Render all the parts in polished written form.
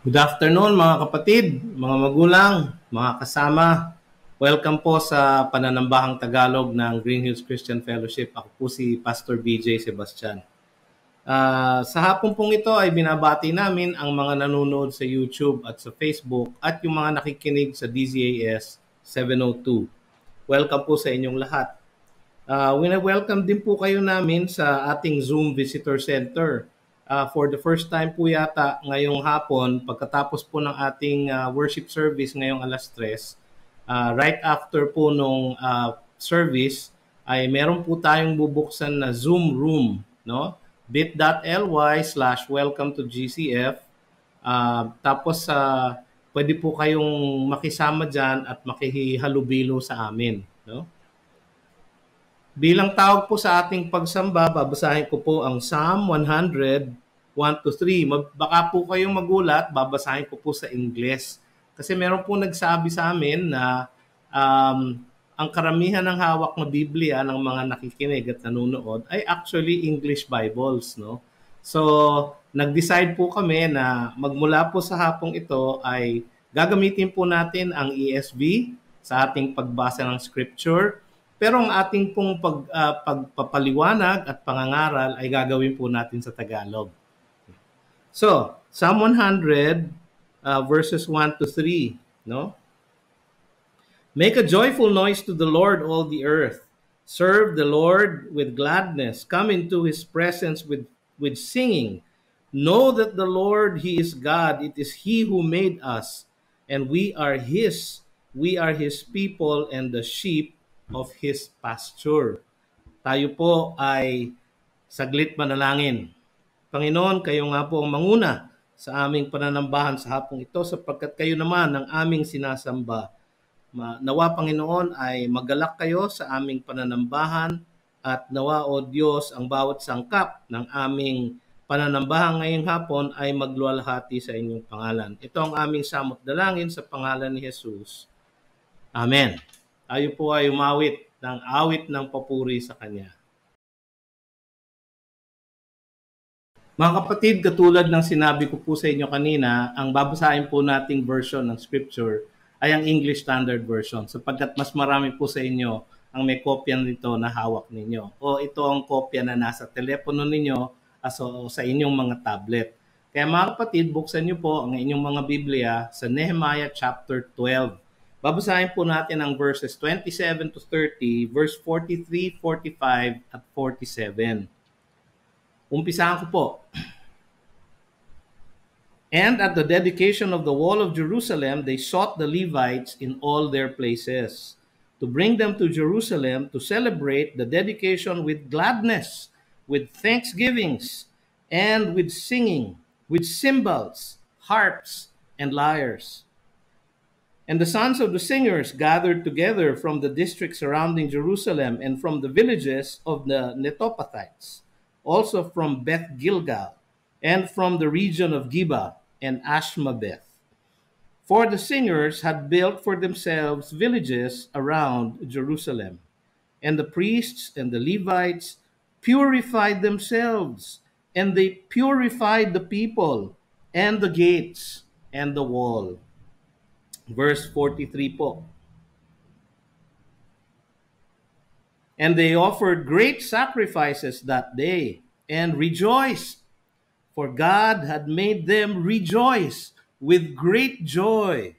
Good afternoon mga kapatid, mga magulang, mga kasama. Welcome po sa Pananambahang Tagalog ng Green Hills Christian Fellowship. Ako po si Pastor BJ Sebastian. Sa hapon pong ito ay binabati namin ang mga nanonood sa YouTube at sa Facebook at yung mga nakikinig sa DZAS 702. Welcome po sa inyong lahat. Welcome din po kayo namin sa ating Zoom Visitor Center. For the first time po yata ngayong hapon, pagkatapos po ng ating worship service ngayong alas 3, right after po nung service, ay meron po tayong bubuksan na Zoom room, no? bit.ly/welcome to GCF. Tapos pwede po kayong makisama dyan at makihalubilo sa amin, no? Bilang tawag po sa ating pagsamba, babasahin ko po ang Psalm 100, 1-3. Baka po kayong magulat, babasahin ko po sa Ingles. Kasi meron po nagsabi sa amin na ang karamihan ng hawak na Biblia ng mga nakikinig at nanonood ay actually English Bibles, no? So, nag-decide po kami na magmula po sa hapong ito ay gagamitin po natin ang ESV sa ating pagbasa ng scripture. Pero ang ating pong pagpapaliwanag at pangangaral ay gagawin po natin sa Tagalog. So, Psalm 100 verses 1-3, no? Make a joyful noise to the Lord, all the earth. Serve the Lord with gladness. Come into his presence with singing. Know that the Lord, he is God. It is he who made us, and we are his. We are his people and the sheep of his pasture. Tayo po ay saglit manalangin. Panginoon, kayo nga po ang manguna sa aming pananambahan sa hapong ito sapagkat kayo naman ang aming sinasamba. Nawa, Panginoon, ay magalak kayo sa aming pananambahan at nawa, O Diyos, ang bawat sangkap ng aming pananambahan ngayong hapon ay magluwalhati sa inyong pangalan. Ito ang aming samot dalangin sa pangalan ni Jesus. Amen. Tayo po ay umawit ng awit ng papuri sa Kanya. Mga kapatid, katulad ng sinabi ko po sa inyo kanina, ang babasahin po nating version ng Scripture ay ang English Standard Version sapagkat mas marami po sa inyo ang may kopya nito na hawak ninyo. O ito ang kopya na nasa telepono ninyo o sa inyong mga tablet. Kaya mga kapatid, buksan niyo po ang inyong mga Biblia sa Nehemiah chapter 12. Babasahin po natin ang verses 27-30, verse 43, 45, at 47. Umpisahan ko po. And at the dedication of the wall of Jerusalem, they sought the Levites in all their places to bring them to Jerusalem to celebrate the dedication with gladness, with thanksgivings, and with singing, with cymbals, harps, and lyres. And the sons of the singers gathered together from the districts surrounding Jerusalem and from the villages of the Netophathites, also from Beth Gilgal, and from the region of Geba and Ashmabeth. For the singers had built for themselves villages around Jerusalem, and the priests and the Levites purified themselves, and they purified the people, and the gates, and the wall. Verse 43 po. And they offered great sacrifices that day and rejoiced, for God had made them rejoice with great joy.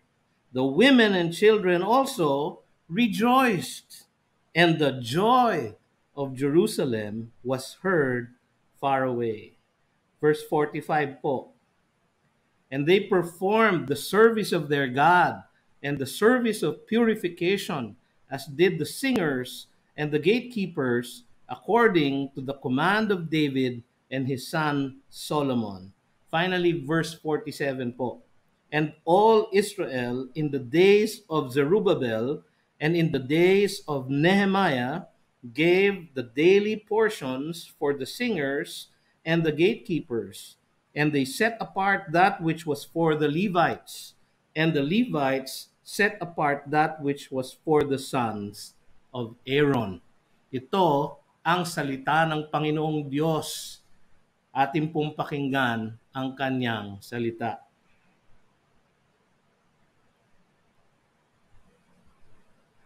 The women and children also rejoiced, and the joy of Jerusalem was heard far away. Verse 45 po. And they performed the service of their God and the service of purification, as did the singers and the gatekeepers, according to the command of David and his son Solomon. Finally, verse 47 po. And all Israel in the days of Zerubbabel and in the days of Nehemiah gave the daily portions for the singers and the gatekeepers, and they set apart that which was for the Levites, and the Levites set apart that which was for the sons of Aaron. Ito ang salita ng Panginoong Diyos. Ating pong pakinggan ang kanyang salita.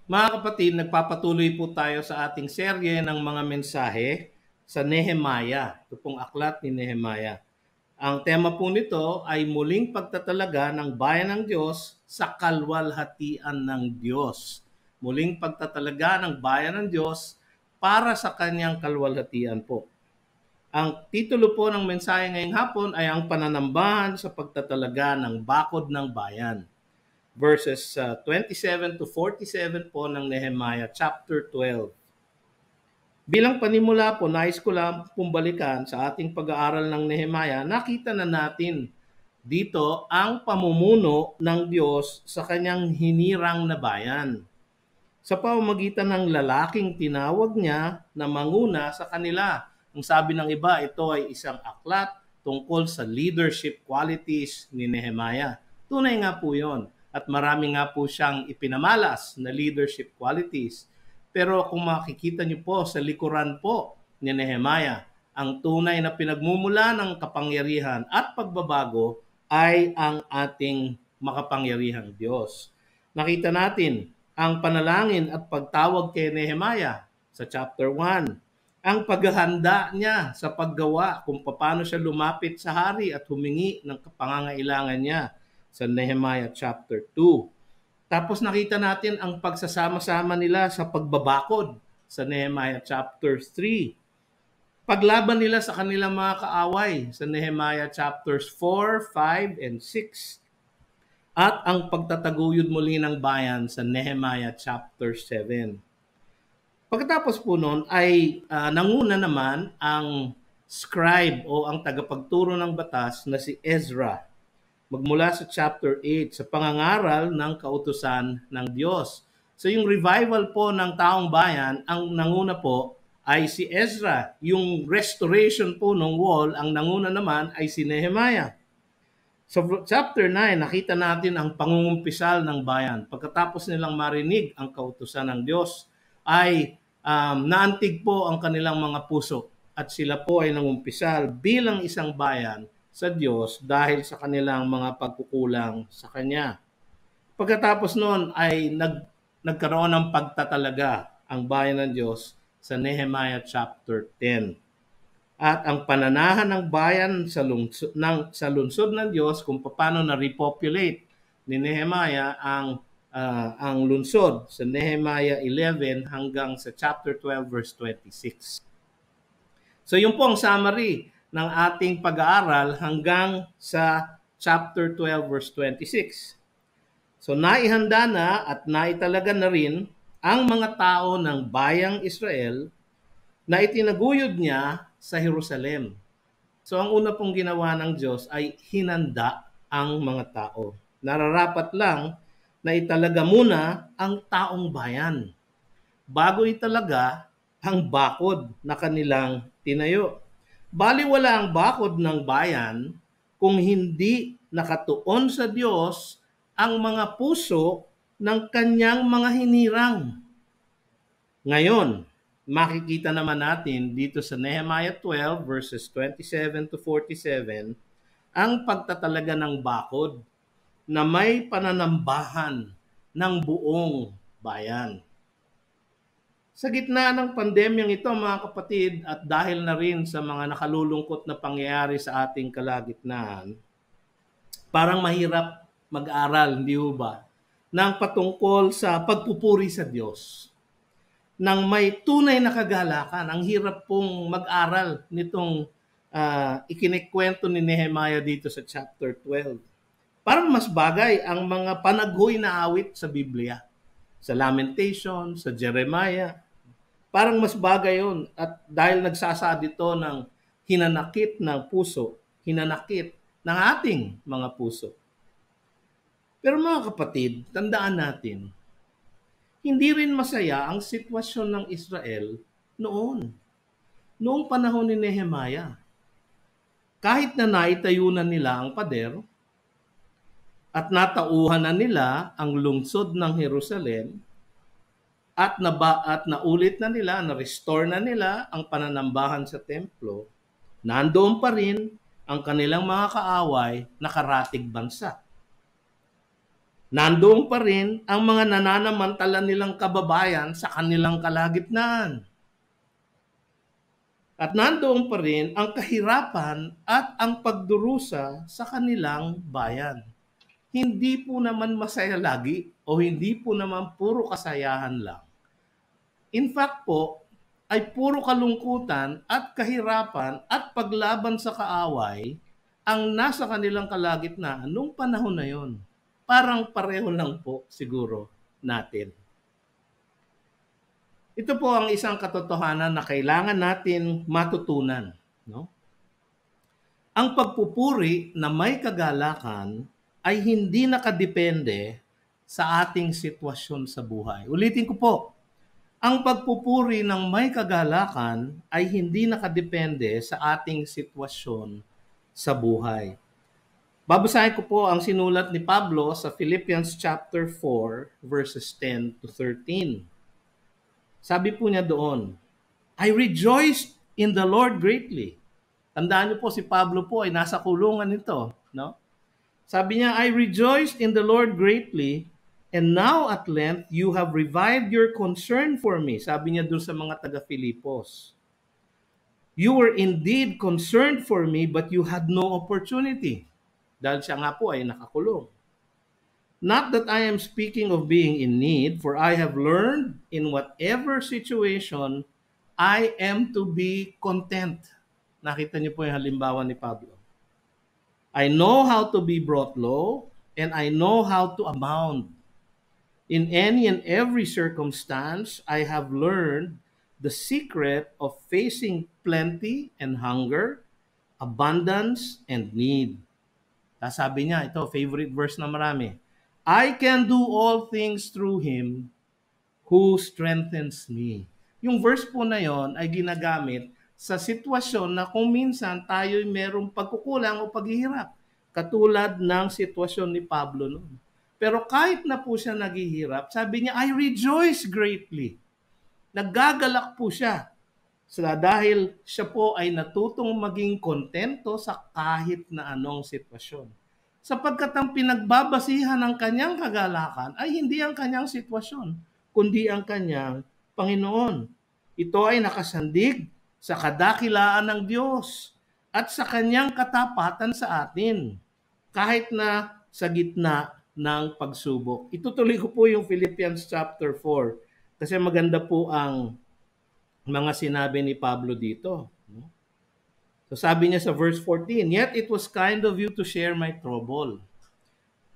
Mga kapatid, nagpapatuloy po tayo sa ating serye ng mga mensahe sa Nehemiah. Ito pong aklat ni Nehemiah. Ang tema po nito ay muling pagtatalaga ng bayan ng Diyos sa kalwalhatian ng Diyos. Muling pagtatalaga ng bayan ng Diyos para sa kanyang kalwalhatian po. Ang titulo po ng mensahe ngayong hapon ay ang pananambahan sa pagtatalaga ng bakod ng bayan. Verses 27 to 47 po ng Nehemiah chapter 12. Bilang panimula po, nais ko lang pumbalikan sa ating pag-aaral ng Nehemiah, nakita na natin dito ang pamumuno ng Diyos sa kanyang hinirang na bayan. Sa pamamagitan ng lalaking tinawag niya na manguna sa kanila. Ang sabi ng iba, ito ay isang aklat tungkol sa leadership qualities ni Nehemiah. Tunay nga po yon. At marami nga po siyang ipinamalas na leadership qualities. Pero kung makikita niyo po sa likuran po ni Nehemiah, ang tunay na pinagmumula ng kapangyarihan at pagbabago ay ang ating makapangyarihang Diyos. Nakita natin ang panalangin at pagtawag kay Nehemiah sa chapter 1. Ang paghahanda niya sa paggawa kung paano siya lumapit sa hari at humingi ng pangangailangan niya sa Nehemiah chapter 2. Tapos nakita natin ang pagsasama-sama nila sa pagbabakod sa Nehemiah chapter 3. Paglaban nila sa kanilang mga kaaway sa Nehemiah chapters 4, 5, and 6. At ang pagtataguyod muli ng bayan sa Nehemiah chapter 7. Pagkatapos po noon ay nanguna naman ang scribe o ang tagapagturo ng batas na si Ezra. Magmula sa chapter 8 sa pangangaral ng kautusan ng Diyos. So yung revival po ng taong bayan, ang nanguna po ay si Ezra. Yung restoration po ng wall, ang nanguna naman ay si Nehemiah. So chapter 9, nakita natin ang pangungumpisal ng bayan. Pagkatapos nilang marinig ang kautusan ng Diyos, ay naantig po ang kanilang mga puso at sila po ay nangumpisal bilang isang bayan sa Diyos dahil sa kanilang mga pagkukulang sa Kanya. Pagkatapos noon ay nagkaroon ng pagtatalaga ang bayan ng Diyos sa Nehemiah chapter 10. At ang pananahan ng bayan sa lungsod ng Diyos kung paano na-repopulate ni Nehemiah ang lungsod sa Nehemiah 11 hanggang sa chapter 12 verse 26. So yun po ang summary ng ating pag-aaral hanggang sa chapter 12 verse 26. So naihanda na at naitalaga na rin ang mga tao ng bayang Israel na itinaguyod niya sa Jerusalem. So ang una pong ginawa ng Diyos ay hinanda ang mga tao. Nararapat lang na italaga muna ang taong bayan bago italaga ang bakod na kanilang tinayo. Baliwala ang bakod ng bayan kung hindi nakatuon sa Diyos ang mga puso ng kanyang mga hinirang. Ngayon, makikita naman natin dito sa Nehemiah 12 verses 27 to 47 ang pagtatalaga ng bakod na may pananambahan ng buong bayan. Sa gitna ng pandemyang ito, mga kapatid, at dahil na rin sa mga nakalulungkot na pangyayari sa ating kalagitnaan, parang mahirap mag-aral, hindi ba? Nang patungkol sa pagpupuri sa Diyos. Nang may tunay na kagalakan, ang hirap pong mag-aral nitong ikinikwento ni Nehemiah dito sa chapter 12. Parang mas bagay ang mga panaghoy na awit sa Biblia. Sa Lamentation, sa Jeremiah, parang mas bagay yun. At dahil nagsasad ito ng hinanakit ng puso, hinanakit ng ating mga puso. Pero mga kapatid, tandaan natin, hindi rin masaya ang sitwasyon ng Israel noong panahon ni Nehemiah. Kahit na naitayunan nila ang pader at natauhan na nila ang lungsod ng Jerusalem, at naulit na nila, na-restore na nila ang pananambahan sa templo, nandoon pa rin ang kanilang mga kaaway na karatig bansa. Nandoon pa rin ang mga nananamantala nilang kababayan sa kanilang kalagitnaan. At nandoon pa rin ang kahirapan at ang pagdurusa sa kanilang bayan. Hindi po naman masaya lagi o hindi po naman puro kasayahan lang. In fact po, ay puro kalungkutan at kahirapan at paglaban sa kaaway ang nasa kanilang kalagitnaan nung panahon na yon. Parang pareho lang po siguro natin. Ito po ang isang katotohanan na kailangan natin matutunan. No? Ang pagpupuri na may kagalakan ay hindi nakadepende sa ating sitwasyon sa buhay. Ulitin ko po, ang pagpupuri ng may kagalakan ay hindi nakadepende sa ating sitwasyon sa buhay. Babasahin ko po ang sinulat ni Pablo sa Philippians chapter 4 verses 10 to 13. Sabi po niya doon, I rejoiced in the Lord greatly. Tandaan niyo po, si Pablo po ay nasa kulungan nito. No? Sabi niya, I rejoiced in the Lord greatly, and now at length you have revived your concern for me. Sabi niya doon sa mga taga-Filipos. You were indeed concerned for me, but you had no opportunity. Dahil siya nga po ay nakakulong. Not that I am speaking of being in need, for I have learned in whatever situation I am to be content. Nakita niyo po yung halimbawa ni Pablo. I know how to be brought low, and I know how to abound. In any and every circumstance, I have learned the secret of facing plenty and hunger, abundance and need. Sabi niya, ito, favorite verse na marami. I can do all things through Him who strengthens me. Yung verse po na yon ay ginagamit sa sitwasyon na kung minsan tayo'y merong pagkukulang o paghihirap. Katulad ng sitwasyon ni Pablo noon. Pero kahit na po siya naghihirap, sabi niya, I rejoice greatly. Naggagalak po siya. Dahil siya po ay natutong maging kontento sa kahit na anong sitwasyon. Sapagkat ang pinagbabasihan ng kanyang kagalakan ay hindi ang kanyang sitwasyon, kundi ang kanyang Panginoon. Ito ay nakasandig sa kadakilaan ng Diyos at sa kanyang katapatan sa atin, kahit na sa gitna ng pagsubok. Itutuloy ko po yung Philippians chapter 4 kasi maganda po ang mga sinabi ni Pablo dito. So sabi niya sa verse 14, Yet it was kind of you to share my trouble.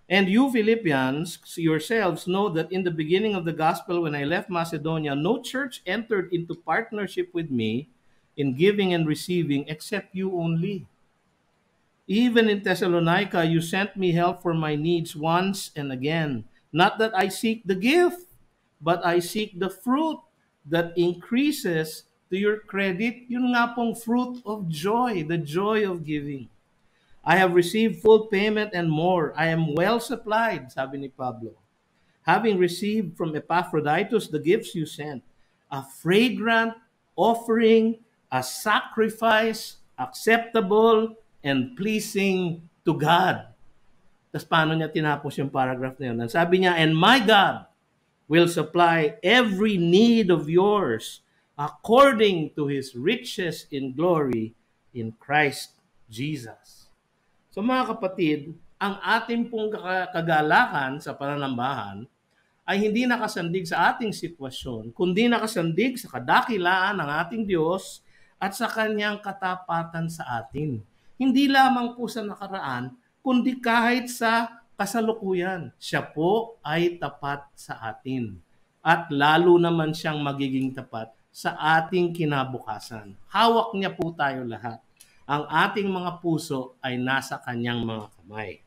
And you Philippians yourselves know that in the beginning of the gospel when I left Macedonia, no church entered into partnership with me in giving and receiving except you only. Even in Thessalonica, you sent me help for my needs once and again. Not that I seek the gift, but I seek the fruit that increases to your credit, yun nga pong fruit of joy, the joy of giving. I have received full payment and more. I am well supplied, sabi ni Pablo. Having received from Epaphroditus the gifts you sent, a fragrant offering, a sacrifice, acceptable and pleasing to God. Tapos paano niya tinapos yung paragraph na yun? Sabi niya, and my God will supply every need of yours according to His riches in glory in Christ Jesus. So mga kapatid, ang ating pong kagalakan sa pananambahan ay hindi nakasandig sa ating sitwasyon, kundi nakasandig sa kadakilaan ng ating Diyos at sa Kanyang katapatan sa atin. Hindi lamang po sa nakaraan, kundi kahit sa kasalukuyan. Siya po ay tapat sa atin. At lalo naman siyang magiging tapat sa ating kinabukasan. Hawak niya po tayo lahat. Ang ating mga puso ay nasa kanyang mga kamay.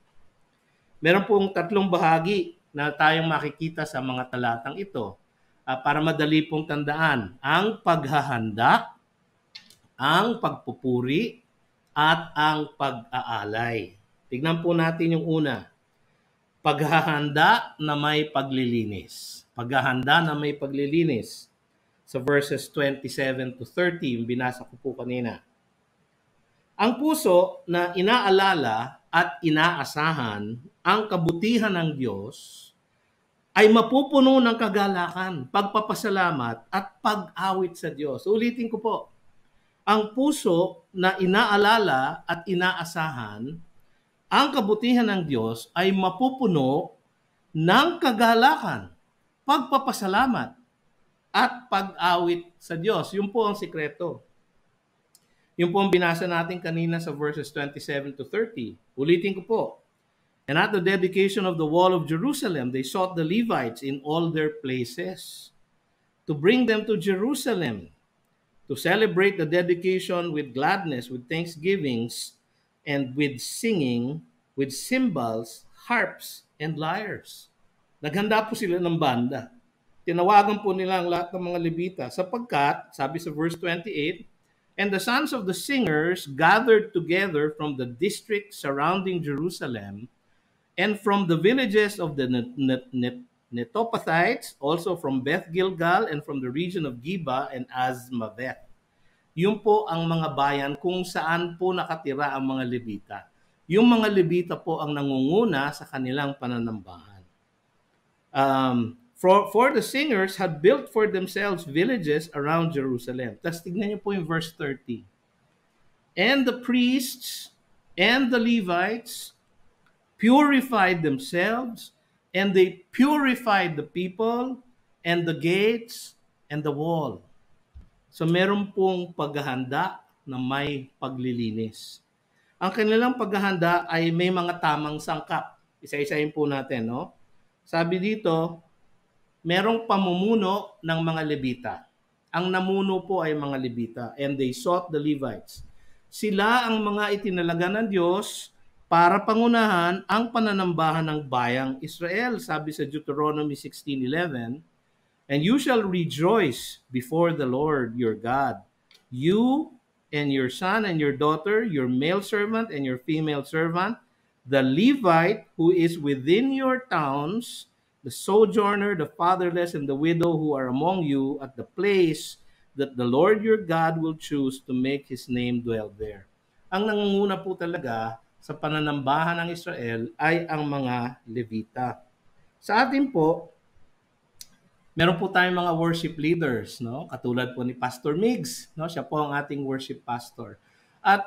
Meron pong tatlong bahagi na tayong makikita sa mga talatang ito. Para madali pong tandaan, ang paghahanda, ang pagpupuri, at ang pag-aalay. Tignan po natin yung una. Paghahanda na may paglilinis. Paghahanda na may paglilinis. Sa verses 27 to 30, binasa ko po kanina. Ang puso na inaalala at inaasahan ang kabutihan ng Diyos ay mapupuno ng kagalakan, pagpapasalamat at pag-awit sa Diyos. Ulitin ko po, ang puso na inaalala at inaasahan ang kabutihan ng Diyos ay mapupuno ng kagalakan, pagpapasalamat at pag-awit sa Diyos. Yun po ang sikreto. Yun po ang binasa natin kanina sa verses 27 to 30. Ulitin ko po. And at the dedication of the wall of Jerusalem, they sought the Levites in all their places to bring them to Jerusalem, to celebrate the dedication with gladness, with thanksgivings, and with singing, with cymbals, harps, and lyres. Naghanda po sila ng banda. Tinawagan po nila ang lahat ng mga Levita sapagkat, sabi sa verse 28, and the sons of the singers gathered together from the district surrounding Jerusalem and from the villages of the Netophathites, also from Beth Gilgal and from the region of Geba and Azmaveth. Yun po ang mga bayan kung saan po nakatira ang mga Levita. Yung mga Levita po ang nangunguna sa kanilang pananambahan. For the singers had built for themselves villages around Jerusalem. Tapos tignan niyo po yung verse 30. And the priests and the Levites purified themselves, and they purified the people, and the gates, and the wall. So meron pong paghahanda na may paglilinis. Ang kanilang paghahanda ay may mga tamang sangkap. Isa-isahin po natin, no? Sabi dito, merong pamumuno ng mga Levita. Ang namuno po ay mga Levita, and they sought the Levites. Sila ang mga itinalaga ng Diyos para pangunahan ang pananambahan ng bayang Israel. Sabi sa Deuteronomy 16:11, and you shall rejoice before the Lord your God, you and your son and your daughter, your male servant and your female servant, the Levite who is within your towns, the sojourner, the fatherless, and the widow who are among you at the place that the Lord your God will choose to make His name dwell there. Ang nangunguna po talaga sa pananambahan ng Israel ay ang mga Levita. Sa atin po, meron po tayong mga worship leaders, no? Katulad po ni Pastor Migs, no? Siya po ang ating worship pastor. At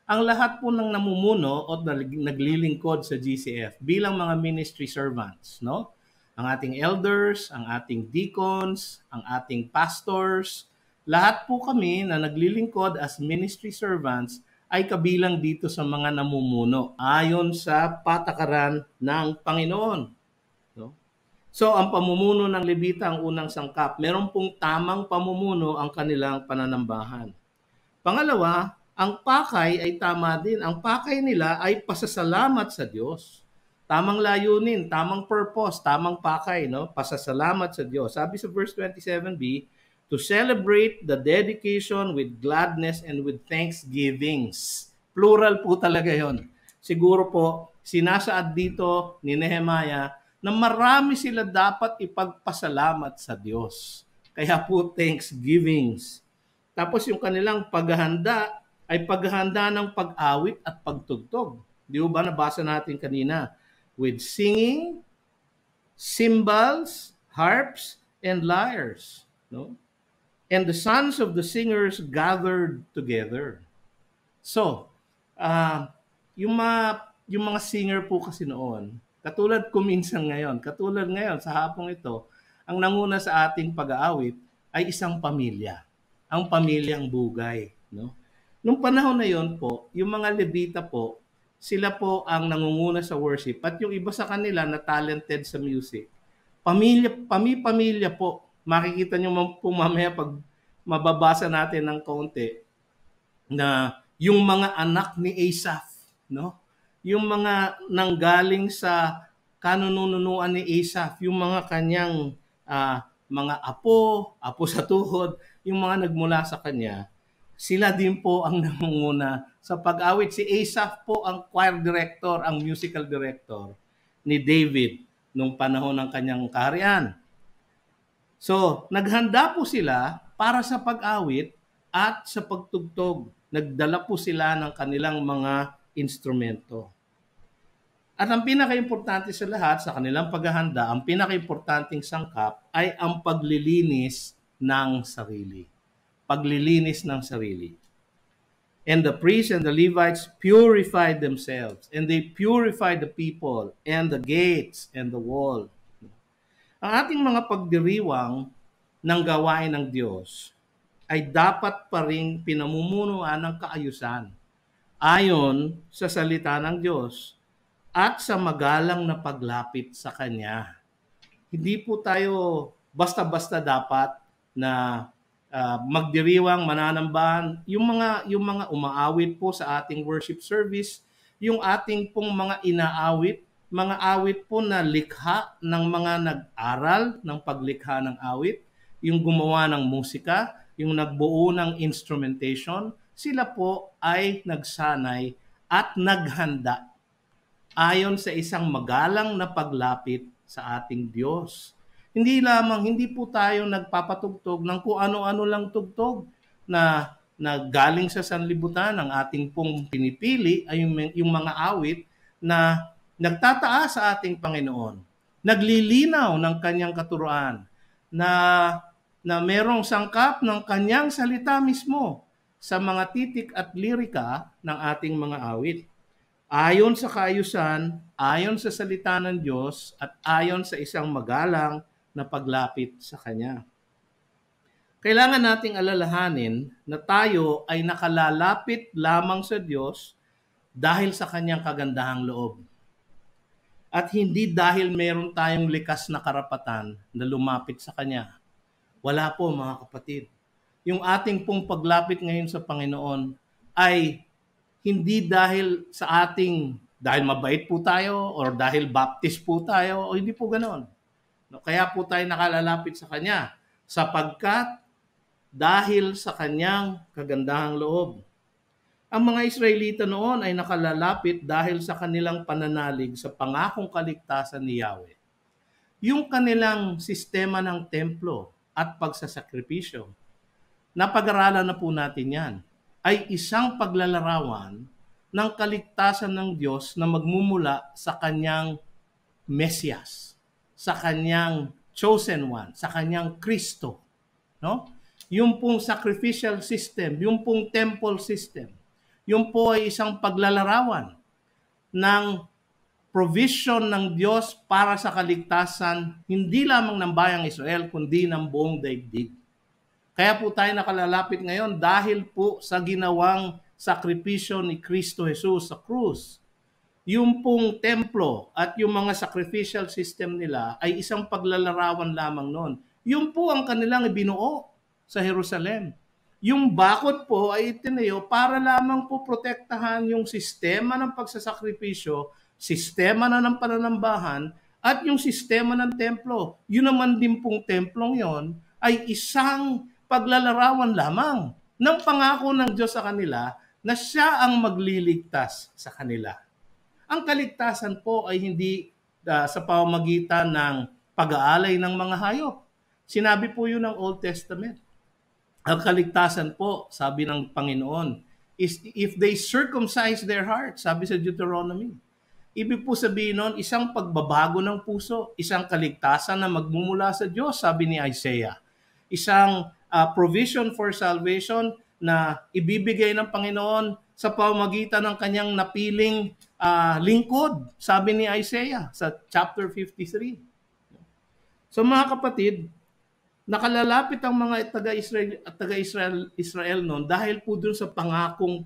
ang lahat po ng namumuno o naglilingkod sa GCF bilang mga ministry servants, no? Ang ating elders, ang ating deacons, ang ating pastors, lahat po kami na naglilingkod as ministry servants ay kabilang dito sa mga namumuno ayon sa patakaran ng Panginoon. No? So, ang pamumuno ng Levita ang unang sangkap. Meron pong tamang pamumuno ang kanilang pananambahan. Pangalawa, ang pakay ay tama din. Ang pakay nila ay pasasalamat sa Diyos. Tamang layunin, tamang purpose, tamang pakay, no? Pasasalamat sa Diyos. Sabi sa verse 27b, to celebrate the dedication with gladness and with thanksgivings. Plural po talaga yon. Siguro po, sinasaad dito ni Nehemiah na marami sila dapat ipagpasalamat sa Diyos. Kaya po thanksgivings. Tapos yung kanilang paghahanda ay paghahanda ng pag-awit at pagtugtog. Di ba nabasa natin kanina? With singing, cymbals, harps, and lyres. No? And the sons of the singers gathered together. So, yung mga singer po kasi noon, katulad ko minsan ngayon, katulad ngayon sa hapong ito, ang nanguna sa ating pag-aawit ay isang pamilya. Ang pamilyang Bugay. No? Nung panahon na yon po, yung mga Levita po, sila po ang nangunguna sa worship. At yung iba sa kanila na talented sa music, pamilya po. Makikita nyo po mamaya pag mababasa natin ng kaunti na yung mga anak ni Asaph, no? Yung mga nanggaling sa kanununuan ni Asaph, yung mga kanyang mga apo sa tuhod, yung mga nagmula sa kanya, sila din po ang nangunguna sa pag-awit. Si Asaph po ang choir director, ang musical director ni David nung panahon ng kanyang kaharian. So, naghanda po sila para sa pag-awit at sa pagtugtog. Nagdala po sila ng kanilang mga instrumento. At ang pinaka-importante sa lahat, sa kanilang paghahanda, ang pinaka-importanting sangkap ay ang paglilinis ng sarili. Paglilinis ng sarili. And the priests and the Levites purified themselves, and they purified the people, and the gates, and the wall. Ang ating mga pagdiriwang ng gawain ng Diyos ay dapat pa rin pinamumunuan ng kaayusan ayon sa salita ng Diyos at sa magalang na paglapit sa Kanya. Hindi po tayo basta-basta dapat na magdiriwang, mananambahan, yung mga umaawit po sa ating worship service, yung ating pong mga inaawit, mga awit po na likha ng mga nag-aral ng paglikha ng awit, yung gumawa ng musika, yung nagbuo ng instrumentation, sila po ay nagsanay at naghanda ayon sa isang magalang na paglapit sa ating Diyos. Hindi po tayo nagpapatugtog ng kung ano-ano lang tugtog na galing sa sanlibutan. Ang ating pong pinipili ay yung mga awit na nagtataas sa ating Panginoon, naglilinaw ng kanyang katuruan, na merong sangkap ng kanyang salita mismo sa mga titik at lirika ng ating mga awit. Ayon sa kaayusan, ayon sa salita ng Diyos, at ayon sa isang magalang na paglapit sa Kanya. Kailangan nating alalahanin na tayo ay nakalalapit lamang sa Diyos dahil sa Kanyang kagandahang loob. At hindi dahil meron tayong likas na karapatan na lumapit sa Kanya. Wala po, mga kapatid. Yung ating pong paglapit ngayon sa Panginoon ay hindi dahil sa dahil mabait po tayo or dahil baptist po tayo, o hindi po ganoon. Kaya po tayo nakalalapit sa Kanya sapagkat dahil sa Kanyang kagandahang loob. Ang mga Israelita noon ay nakalalapit dahil sa kanilang pananalig sa pangakong kaligtasan ni Yahweh. Yung kanilang sistema ng templo at pagsasakripisyo, napag-aralan na po natin yan, ay isang paglalarawan ng kaligtasan ng Diyos na magmumula sa Kanyang Mesiyas, sa Kanyang chosen one, sa Kanyang Kristo. No? Yung pong sacrificial system, yung pong temple system, yung po ay isang paglalarawan ng provision ng Diyos para sa kaligtasan, hindi lamang ng bayang Israel, kundi ng buong daigdig. Kaya po tayo nakalalapit ngayon dahil po sa ginawang sakripisyo ni Kristo Jesus sa krus. Yung pong templo at yung mga sacrificial system nila ay isang paglalarawan lamang noon. Yung po ang kanilang ibinuo sa Jerusalem. Yung bakod po ay itinayo para lamang po protektahan yung sistema ng pagsasakripisyo, sistema na ng pananambahan, at yung sistema ng templo. Yun naman din pong templong yon ay isang paglalarawan lamang ng pangako ng Diyos sa kanila na siya ang magliligtas sa kanila. Ang kaligtasan po ay hindi sa pamamagitan ng pag-aalay ng mga hayop. Sinabi po yun ng Old Testament. Ang kaligtasan po, sabi ng Panginoon, is if they circumcise their heart, sabi sa Deuteronomy. Ibig po sabihin nun, isang pagbabago ng puso, isang kaligtasan na magmumula sa Diyos, sabi ni Isaiah. Isang provision for salvation na ibibigay ng Panginoon sa pamamagitan ng kanyang napiling lingkod, sabi ni Isaiah sa chapter 53. So mga kapatid, nakalalapit ang mga taga-Israel noon dahil po dun sa pangakong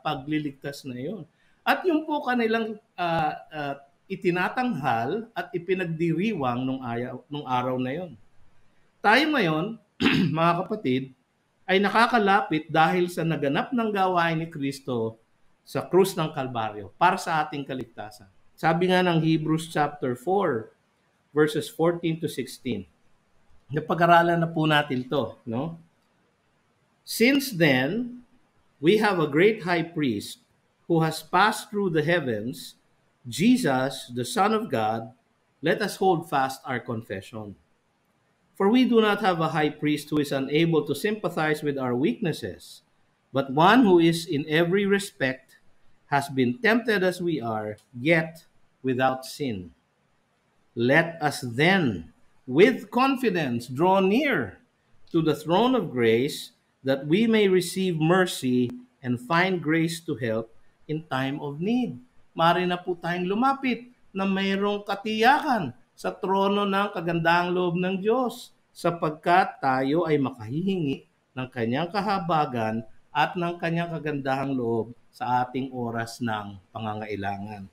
pagliligtas na iyon. At yung po kanilang itinatanghal at ipinagdiriwang nung araw na yon. Tayo ngayon, mga kapatid, ay nakakalapit dahil sa naganap ng gawain ni Kristo sa krus ng Kalbaryo para sa ating kaligtasan. Sabi nga ng Hebrews chapter 4, verses 14 to 16. Napag-aralan na po natin to, no? Since then, we have a great high priest who has passed through the heavens, Jesus, the Son of God. Let us hold fast our confession. For we do not have a high priest who is unable to sympathize with our weaknesses, but one who is in every respect has been tempted as we are, yet without sin. Let us then, with confidence, draw near to the throne of grace that we may receive mercy and find grace to help in time of need. Maaari na po tayong lumapit na mayroong katiyakan sa trono ng kagandahang loob ng Diyos sapagkat tayo ay makahihingi ng kanyang kahabagan at ng kanyang kagandahang loob sa ating oras ng pangangailangan.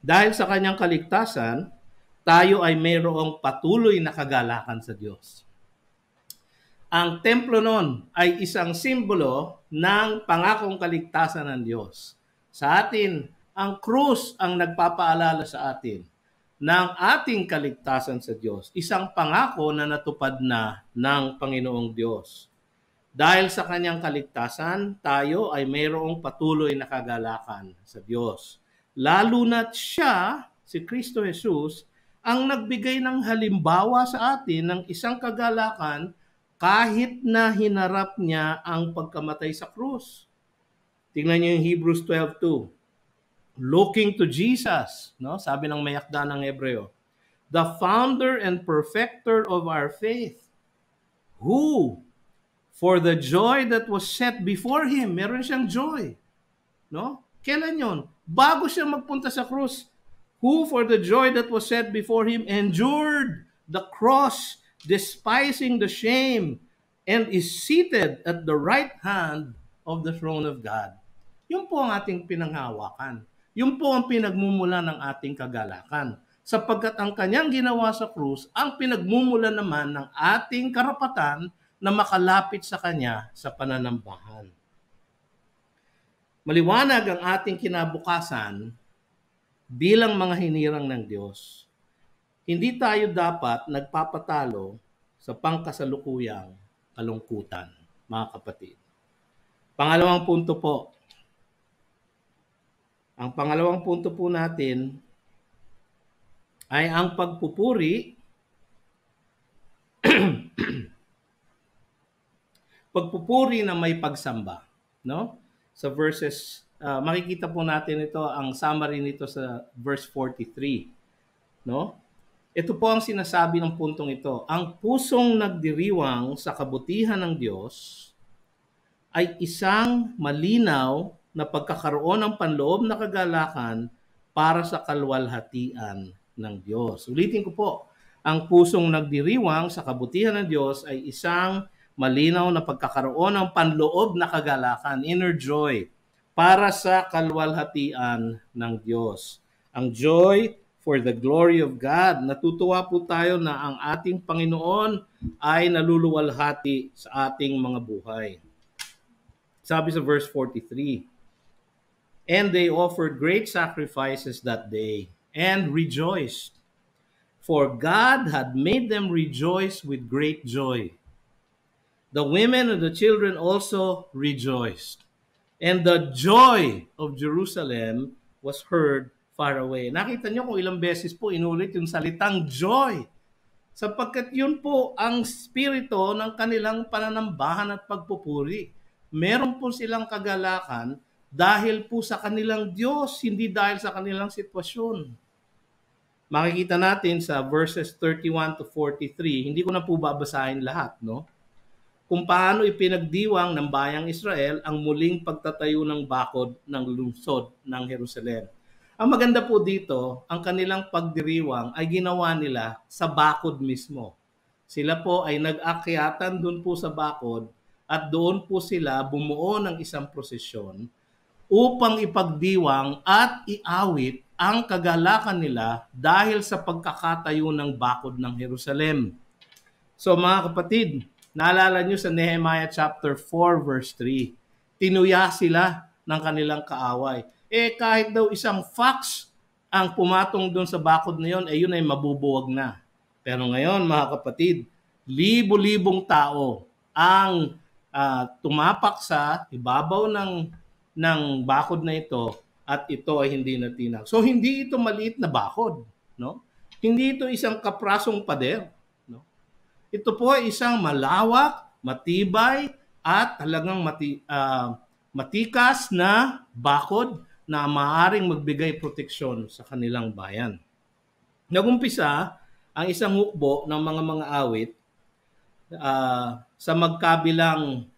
Dahil sa kanyang kaligtasan, tayo ay mayroong patuloy na kagalakan sa Diyos. Ang templo noon ay isang simbolo ng pangakong kaligtasan ng Diyos. Sa atin, ang krus ang nagpapaalala sa atin ng ating kaligtasan sa Diyos. Isang pangako na natupad na ng Panginoong Diyos. Dahil sa kanyang kaligtasan, tayo ay mayroong patuloy na kagalakan sa Diyos. Lalo na't siya, si Kristo Jesus, ang nagbigay ng halimbawa sa atin ng isang kagalakan kahit na hinarap niya ang pagkamatay sa krus. Tingnan niyo yung Hebrews 12:2. Looking to Jesus, no? Sabi ng mayakda ng Hebreo, the founder and perfecter of our faith, who, for the joy that was set before him, meron siyang joy, no? Kailan yon? Bago siya magpunta sa krus, who for the joy that was set before him endured the cross, despising the shame, and is seated at the right hand of the throne of God. Yun po ang ating pinanghawakan. Yun po ang pinagmumula ng ating kagalakan. Sapagkat ang kanyang ginawa sa krus, ang pinagmumula naman ng ating karapatan na makalapit sa kanya sa pananambahan. Maliwanag ang ating kinabukasan bilang mga hinirang ng Diyos. Hindi tayo dapat nagpapatalo sa pangkasalukuyang kalungkutan, mga kapatid. Pangalawang punto po. Ang pangalawang punto po natin ay ang pagpupuri pagpupuri na may pagsamba, no? Sa verses, makikita po natin ito, ang summary nito sa verse 43. No? Ito po ang sinasabi ng puntong ito. Ang pusong nagdiriwang sa kabutihan ng Diyos ay isang malinaw na pagkakaroon ng panloob na kagalakan para sa kalwalhatian ng Diyos. Ulitin ko po, ang pusong nagdiriwang sa kabutihan ng Diyos ay isang malinaw na pagkakaroon ng panloob na kagalakan, inner joy, para sa kalwalhatian ng Diyos. Ang joy for the glory of God. Natutuwa po tayo na ang ating Panginoon ay naluluwalhati sa ating mga buhay. Sabi sa verse 43, and they offered great sacrifices that day and rejoiced, for God had made them rejoice with great joy. The women and the children also rejoiced, and the joy of Jerusalem was heard far away. Nakita niyo kung ilang beses po inulit yung salitang joy, sapagkat yun po ang spirito ng kanilang pananambahan at pagpupuri. Meron po silang kagalakan dahil po sa kanilang Diyos, hindi dahil sa kanilang sitwasyon. Makikita natin sa verses 31 to 43, hindi ko na po babasahin lahat, no? Kung paano ipinagdiwang ng bayang Israel ang muling pagtatayo ng bakod ng lungsod ng Jerusalem. Ang maganda po dito, ang kanilang pagdiriwang ay ginawa nila sa bakod mismo. Sila po ay nag-akyatan doon po sa bakod at doon po sila bumuo ng isang prosesyon upang ipagdiwang at iawit ang kagalakan nila dahil sa pagkakatayo ng bakod ng Jerusalem. So mga kapatid, naalala nyo sa Nehemiah chapter 4 verse 3, tinuya sila ng kanilang kaaway. Kahit daw isang fox ang pumatong doon sa bakod na yun, yun ay mabubuwag na. Pero ngayon mga kapatid, libo-libong tao ang tumapak sa ibabaw ng bakod na ito at ito ay hindi natinag. So hindi ito maliit na bakod, no? Hindi ito isang kaprasong pader. Ito po ay isang malawak, matibay, at talagang matikas na bakod na maaaring magbigay proteksyon sa kanilang bayan. Nagumpisa ang isang hukbo ng mga awit sa magkabilang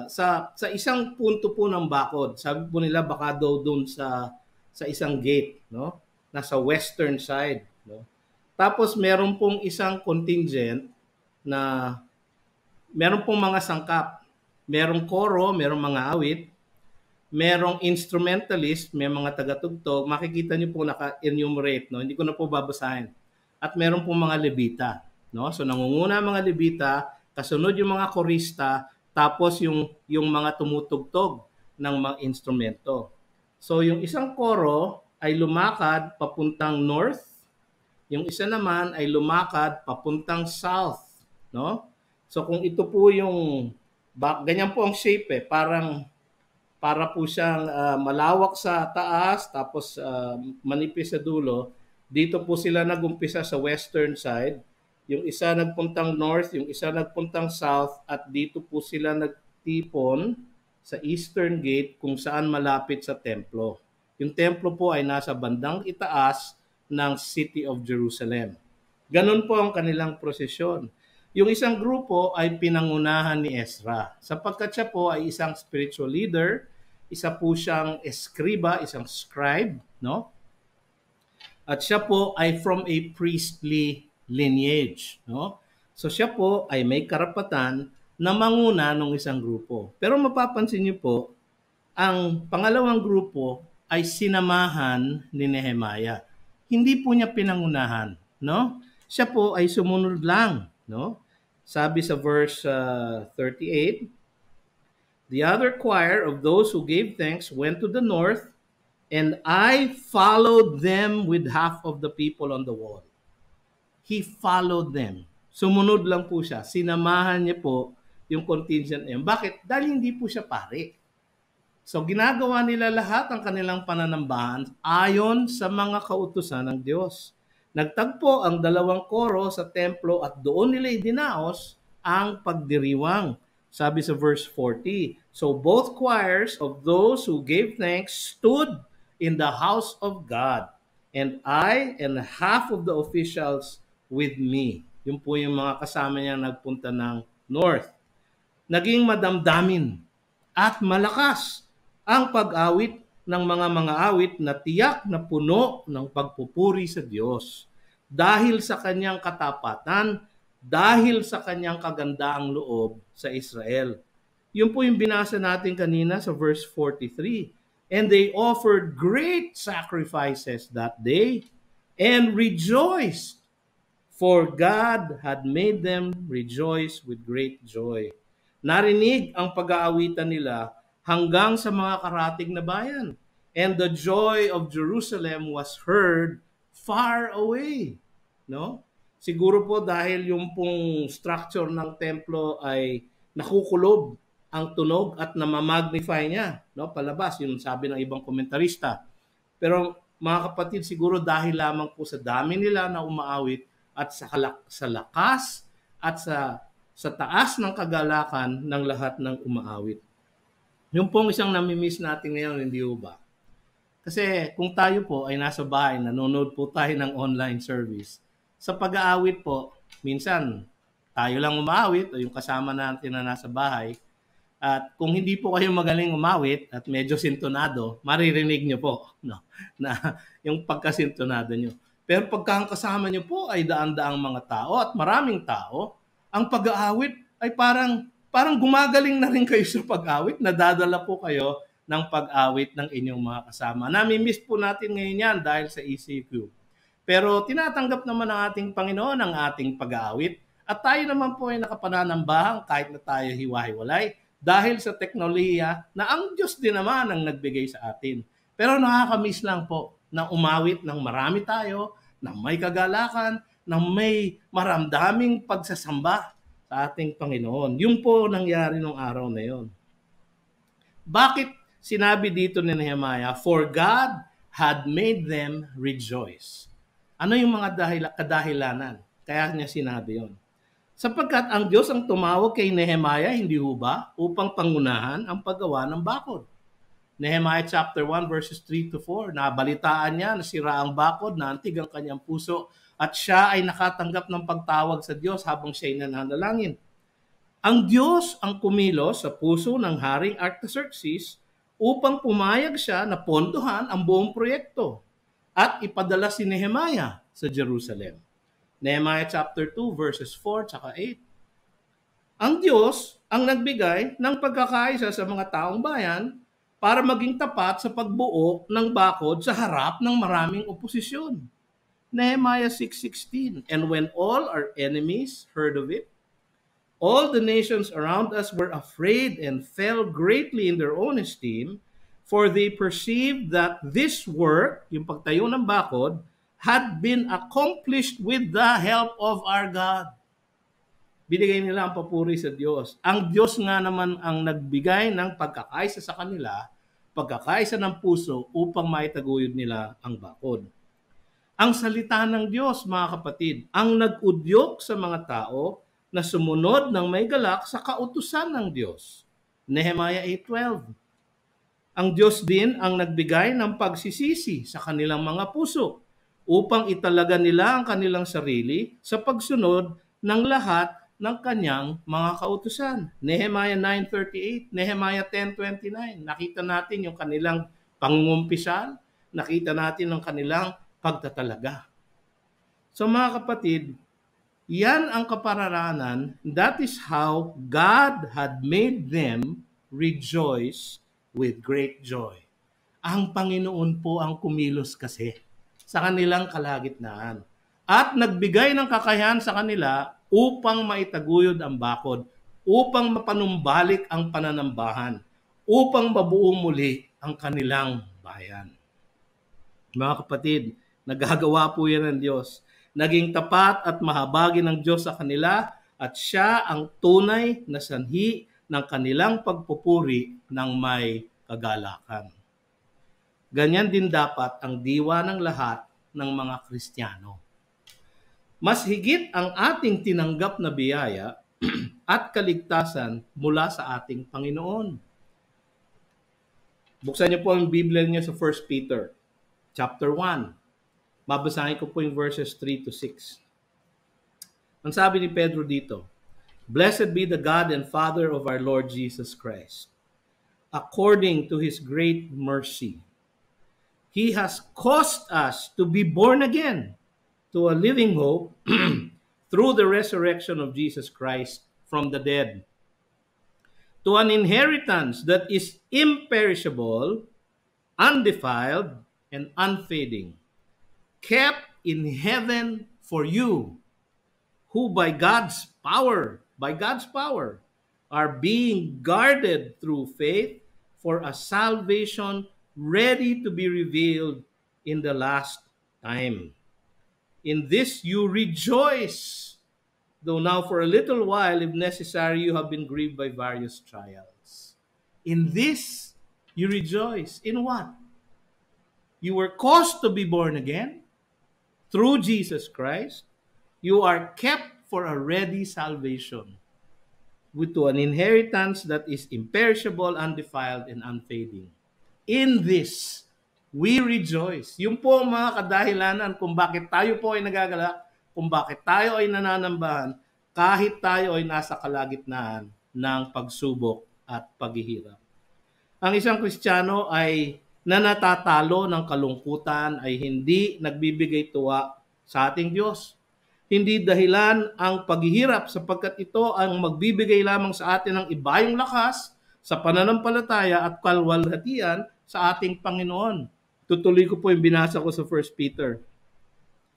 sa isang punto po ng bakod. Sabi po nila baka daw doon sa isang gate, no? Nasa western side, no? Tapos meron pong isang contingent na meron pong mga sangkap. Merong koro, merong mga awit, merong instrumentalist, may mga tagatugtog. Makikita niyo po naka-enumerate, no? Hindi ko na po babasahin. At meron pong mga Levita, no? So nangunguna mga Levita, kasunod yung mga korista, tapos yung mga tumutugtog ng mga instrumento. So yung isang koro ay lumakad papuntang north, yung isa naman ay lumakad papuntang south, no? So kung ito po yung ganyan po ang shape para po siyang malawak sa taas tapos manipis sa dulo. Dito po sila nagumpisa sa western side. Yung isa nagpuntang north, yung isa nagpuntang south, at dito po sila nagtipon sa eastern gate kung saan malapit sa templo. Yung templo po ay nasa bandang itaas ng City of Jerusalem. Ganun po ang kanilang prosesyon. Yung isang grupo ay pinangunahan ni Ezra. Sapagkat siya po ay isang spiritual leader, isa po siyang eskriba, isang scribe, no? At siya po ay from a priestly lineage, no? So siya po ay may karapatan na manguna ng isang grupo. Pero mapapansin niyo po, ang pangalawang grupo ay sinamahan ni Nehemiah. Hindi po niya pinangunahan, no? Siya po ay sumunod lang, no? Sabi sa verse 38, the other choir of those who gave thanks went to the north, and I followed them with half of the people on the wall. He followed them. Sumunod lang po siya. Sinamahan niya po yung contingent niya. Bakit? Dahil hindi po siya pare. So ginagawa nila lahat ang kanilang pananambahan ayon sa mga kautusan ng Diyos. Nagtagpo ang dalawang koro sa templo at doon nila idinaos ang pagdiriwang. Sabi sa verse 40, so both choirs of those who gave thanks stood in the house of God, and I and half of the officials with me. Yun po yung mga kasama niya nagpunta ng north. Naging madamdamin at malakas ang pag-awit ng mga awit na tiyak na puno ng pagpupuri sa Diyos. Dahil sa kanyang katapatan, dahil sa kanyang kagandaang loob sa Israel. Yun po yung binasa natin kanina sa verse 43. And they offered great sacrifices that day and rejoiced, for God had made them rejoice with great joy. Narinig ang pag-aawitan nila hanggang sa mga karatig na bayan. And the joy of Jerusalem was heard far away. No? Siguro po dahil yung pong structure ng templo ay nakukulob ang tunog at namamagnify niya, no? Palabas, yun sabi ng ibang komentarista. Pero mga kapatid, siguro dahil lamang po sa dami nila na umaawit at sa lakas at sa taas ng kagalakan ng lahat ng umaawit. Yung pong isang namimiss natin ngayon, hindi ba? Kasi kung tayo po ay nasa bahay, nanonood po tayo ng online service, sa pag-aawit po, minsan tayo lang umaawit o yung kasama natin na nasa bahay. At kung hindi po kayo magaling umawit at medyo sintonado, maririnig nyo po, no? Na yung pagkasintonado nyo. Pero pagka ang kasama nyo po ay daan-daang mga tao at maraming tao, ang pag-aawit ay parang gumagaling na rin kayo sa pag-awit, nadadala po kayo ng pag-awit ng inyong mga kasama. Nami-miss po natin ngayon yan dahil sa ECQ. Pero tinatanggap naman ng ating Panginoon ang ating pag-aawit at tayo naman po ay nakapananambahan kahit na tayo hiwa-hiwalay dahil sa teknolohiya na ang Diyos din naman ang nagbigay sa atin. Pero nakakamiss lang po na umawit ng marami tayo, na may kagalakan, na may maramdaming pagsasamba sa ating Panginoon. Yun po nangyari nung araw na yun. Bakit sinabi dito ni Nehemiah, for God had made them rejoice? Ano yung mga kadahilanan? Kaya niya sinabi yun. Sapagkat ang Diyos ang tumawag kay Nehemiah, hindi ho ba, upang pangunahan ang paggawa ng bakod. Nehemiah chapter 1 verses 3 to 4, nabalitaan niya na sira ang bakod, naantig ang kanyang puso, at siya ay nakatanggap ng pagtawag sa Diyos habang siya ay nananalangin. Ang Diyos ang kumilos sa puso ng Haring Artaxerxes upang pumayag siya na pondohan ang buong proyekto at ipadala si Nehemiah sa Jerusalem. Nehemiah chapter 2 verses 4 tsaka 8. Ang Diyos ang nagbigay ng pagkakaisa sa mga taong bayan para maging tapat sa pagbuo ng bakod sa harap ng maraming oposisyon. Nehemiah 6:16. And when all our enemies heard of it, all the nations around us were afraid and fell greatly in their own esteem, for they perceived that this work, yung pagtayo ng bakod, had been accomplished with the help of our God. Binigay nila ang papuri sa Diyos. Ang Diyos nga naman ang nagbigay ng pagkakaisa sa kanila, pagkakaisa ng puso upang maitaguyod nila ang bakod. Ang salita ng Diyos, mga kapatid, ang nag-udyok sa mga tao na sumunod ng may galak sa kautusan ng Diyos. Nehemiah 8:12. Ang Diyos din ang nagbigay ng pagsisisi sa kanilang mga puso upang italaga nila ang kanilang sarili sa pagsunod ng lahat ng kanyang mga kautusan. Nehemiah 9:38, Nehemiah 10:29. Nakita natin yung kanilang pangungumpisal, nakita natin ang kanilang pagtatalaga. So mga kapatid, yan ang kapararanan. That is how God had made them rejoice with great joy. Ang Panginoon po ang kumilos kasi sa kanilang kalagitnaan at nagbigay ng kakayahan sa kanila upang maitaguyod ang bakod, upang mapanumbalik ang pananambahan, upang mabuo muli ang kanilang bayan. Mga kapatid, nagagawa po yan ng Diyos. Naging tapat at mahabagi ng Diyos sa kanila at siya ang tunay na sanhi ng kanilang pagpupuri ng may kagalakan. Ganyan din dapat ang diwa ng lahat ng mga Kristiyano. Mas higit ang ating tinanggap na biyaya at kaligtasan mula sa ating Panginoon. Buksan niyo po ang Biblia niyo sa 1 Peter chapter 1. Babasahin ko po yung verses 3 to 6. Ang sabi ni Pedro dito, Blessed be the God and Father of our Lord Jesus Christ. According to His great mercy, He has caused us to be born again to a living hope through the resurrection of Jesus Christ from the dead, to an inheritance that is imperishable, undefiled, and unfading, kept in heaven for you, who by God's power, are being guarded through faith for a salvation ready to be revealed in the last time. In this you rejoice, though now for a little while, if necessary, you have been grieved by various trials. In this you rejoice. In what? You were caused to be born again through Jesus Christ. You are kept for a ready salvation, to an inheritance that is imperishable, undefiled, and unfading. In this, we rejoice. Yung po ang mga kadahilanan kung bakit tayo po ay nagagalak, kung bakit tayo ay nananambahan, kahit tayo ay nasa kalagitnaan ng pagsubok at paghihirap. Ang isang Kristiyano ay nanatatalo ng kalungkutan ay hindi nagbibigay tuwa sa ating Diyos. Hindi dahilan ang paghihirap sapagkat ito ang magbibigay lamang sa atin ng ibayong lakas sa pananampalataya at kalwalhatian sa ating Panginoon. Tutuloy ko po yung binasa ko sa 1 Peter.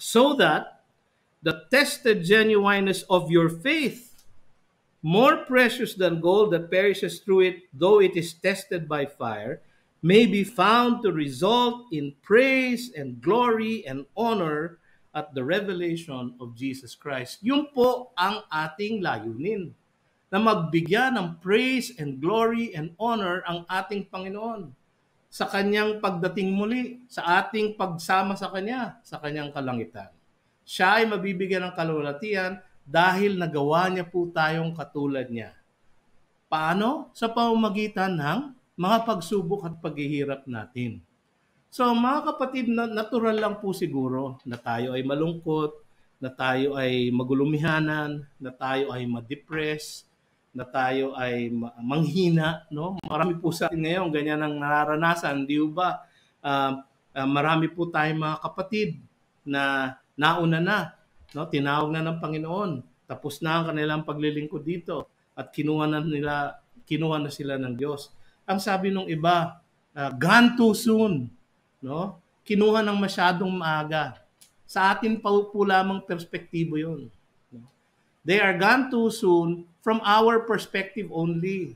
So that the tested genuineness of your faith, more precious than gold that perishes through it, though it is tested by fire, may be found to result in praise and glory and honor at the revelation of Jesus Christ. Yun po ang ating layunin, na magbigyan ng praise and glory and honor ang ating Panginoon sa kanyang pagdating muli, sa ating pagsama sa kanya, sa kanyang kalangitan. Siya ay mabibigyan ng kalwalhatian dahil nagawa niya po tayong katulad niya. Paano? Sa pamamagitan ng mga pagsubok at paghihirap natin. So mga kapatid, natural lang po siguro na tayo ay malungkot, na tayo ay magulumihanan, na tayo ay ma-depress, na tayo ay manghina, no? Marami po sa atin ngayon ganyan ang nararanasan, di ba? Marami po tayong mga kapatid na nauna na, no? Tinawag na ng Panginoon, tapos na ang kanilang paglilingkod dito at kinuha na sila ng Diyos. Ang sabi nung iba, gone too soon, no? Kinuha ng masyadong maaga. Sa atin pa po lamang perspektibo 'yon. They are gone too soon from our perspective only.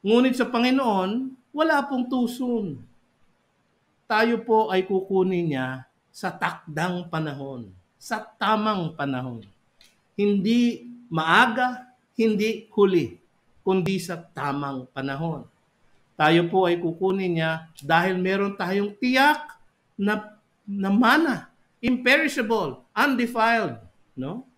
Ngunit sa Panginoon, wala pong too soon. Tayo po ay kukunin niya sa takdang panahon, sa tamang panahon. Hindi maaga, hindi huli, kundi sa tamang panahon. Tayo po ay kukunin niya dahil meron tayong tiyak na mana, imperishable, undefiled, no?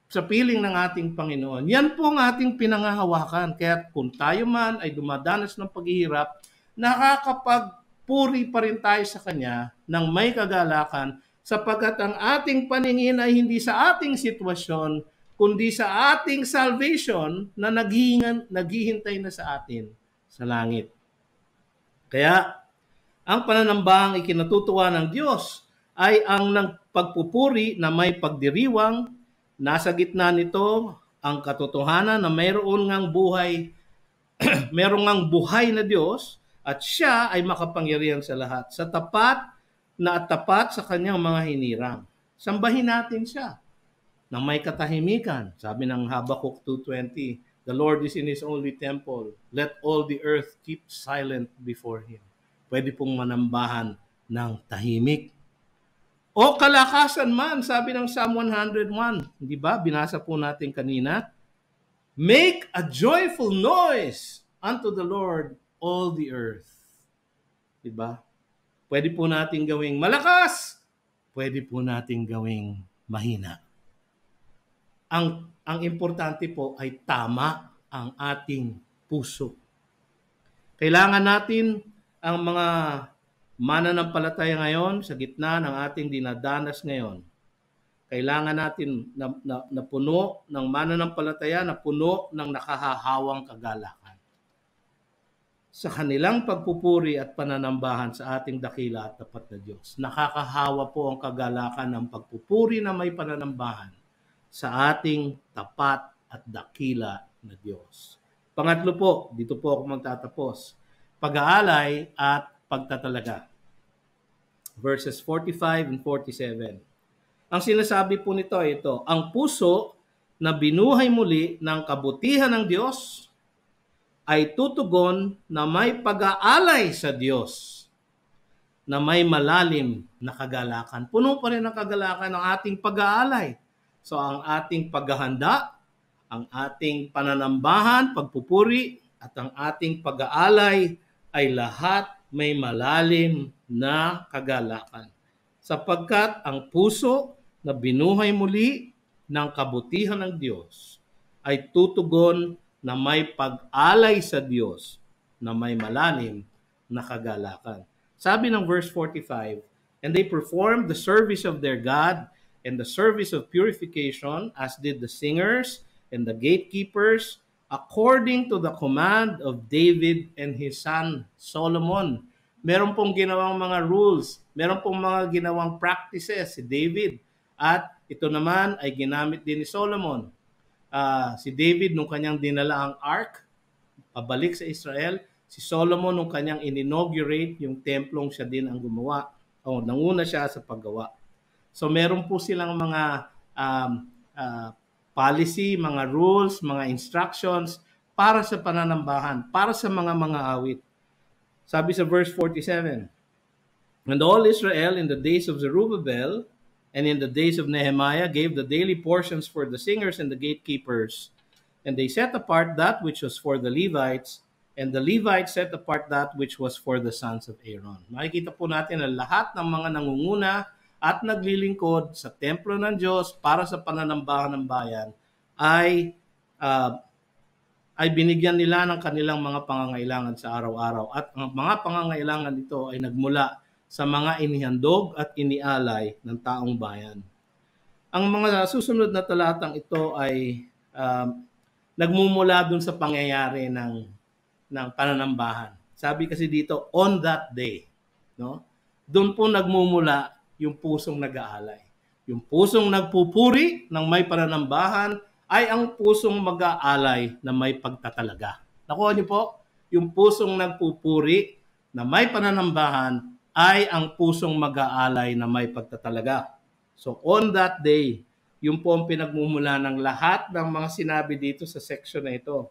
Sa piling ng ating Panginoon. Yan po ang ating pinangahawakan. Kaya kung tayo man ay dumadanas ng paghihirap, nakakapagpuri pa rin tayo sa Kanya ng may kagalakan sapagkat ang ating paningin ay hindi sa ating sitwasyon, kundi sa ating salvation na naghihintay na sa atin sa langit. Kaya, ang pananambahang ikinatutuwa ng Diyos ay ang pagpupuri na may pagdiriwang. Nasa gitna nito ang katotohanan na mayroon ngang buhay, mayroon ngang buhay na Diyos at siya ay makapangyarihan sa lahat. Sa tapat na tapat sa kanyang mga hinirang. Sambahin natin siya na may katahimikan. Sabi ng Habakkuk 2:20, the Lord is in His only temple. Let all the earth keep silent before Him. Pwede pong manambahan ng tahimik. O kalakasan man, sabi ng Psalm 101, di ba? Binasa po natin kanina. Make a joyful noise unto the Lord, all the earth. Di ba? Pwede po natin gawing malakas. Pwede po natin gawing mahina. Ang importante po ay tama ang ating puso. Kailangan natin ang mga mananampalataya ngayon sa gitna ng ating dinadanas ngayon. Kailangan natin na puno ng mananampalataya, na puno ng nakahahawang kagalakan. Sa kanilang pagpupuri at pananambahan sa ating dakila at tapat na Diyos. Nakakahawa po ang kagalakan ng pagpupuri na may pananambahan sa ating tapat at dakila na Diyos. Pangatlo po, dito po ako magtatapos. Pag-aalay at pagtatalaga. Verses 45 and 47. Ang sinasabi po nito ay ito, ang puso na binuhay muli ng kabutihan ng Diyos ay tutugon na may pag-aalay sa Diyos, na may malalim na kagalakan. Puno pa rin ang kagalakan ng ating pag-aalay. So ang ating paghahanda, ang ating pananambahan, pagpupuri, at ang ating pag-aalay ay lahat may malalim na kagalakan. Sapagkat ang puso na binuhay muli ng kabutihan ng Diyos ay tutugon na may pag-alay sa Diyos na may malalim na kagalakan. Sabi ng verse 45, and they performed the service of their God and the service of purification as did the singers and the gatekeepers according to the command of David and his son Solomon. Meron pong ginawang mga rules, meron pong mga ginawang practices si David at ito naman ay ginamit din ni Solomon. Si David nung kanyang dinala ang ark pabalik sa Israel, si Solomon nung kanyang in-inaugurate yung templong siya din ang gumawa o nanguna siya sa paggawa. So meron po silang mga policy, mga rules, mga instructions para sa pananambahan, para sa mga awit. Sabi sa verse 47, and all Israel in the days of Zerubbabel and in the days of Nehemiah gave the daily portions for the singers and the gatekeepers, and they set apart that which was for the Levites, and the Levites set apart that which was for the sons of Aaron. Makikita po natin na lahat ng mga nangunguna at naglilingkod sa templo ng Diyos para sa pananambahan ng bayan ay ah, ay binigyan nila ng kanilang mga pangangailangan sa araw-araw. At ang mga pangangailangan nito ay nagmula sa mga inihandog at inialay ng taong bayan. Ang mga susunod na talatang ito ay nagmumula dun sa pangyayari ng pananambahan. Sabi kasi dito, on that day, no? Doon po nagmumula yung pusong nag-aalay. Yung pusong nagpupuri ng may pananambahan ay ang pusong mag-aalay na may pagtatalaga. Nakuha niyo po? Yung pusong nagpupuri na may pananambahan ay ang pusong mag-aalay na may pagtatalaga. So on that day, yun po ang pinagmumula ng lahat ng mga sinabi dito sa section na ito.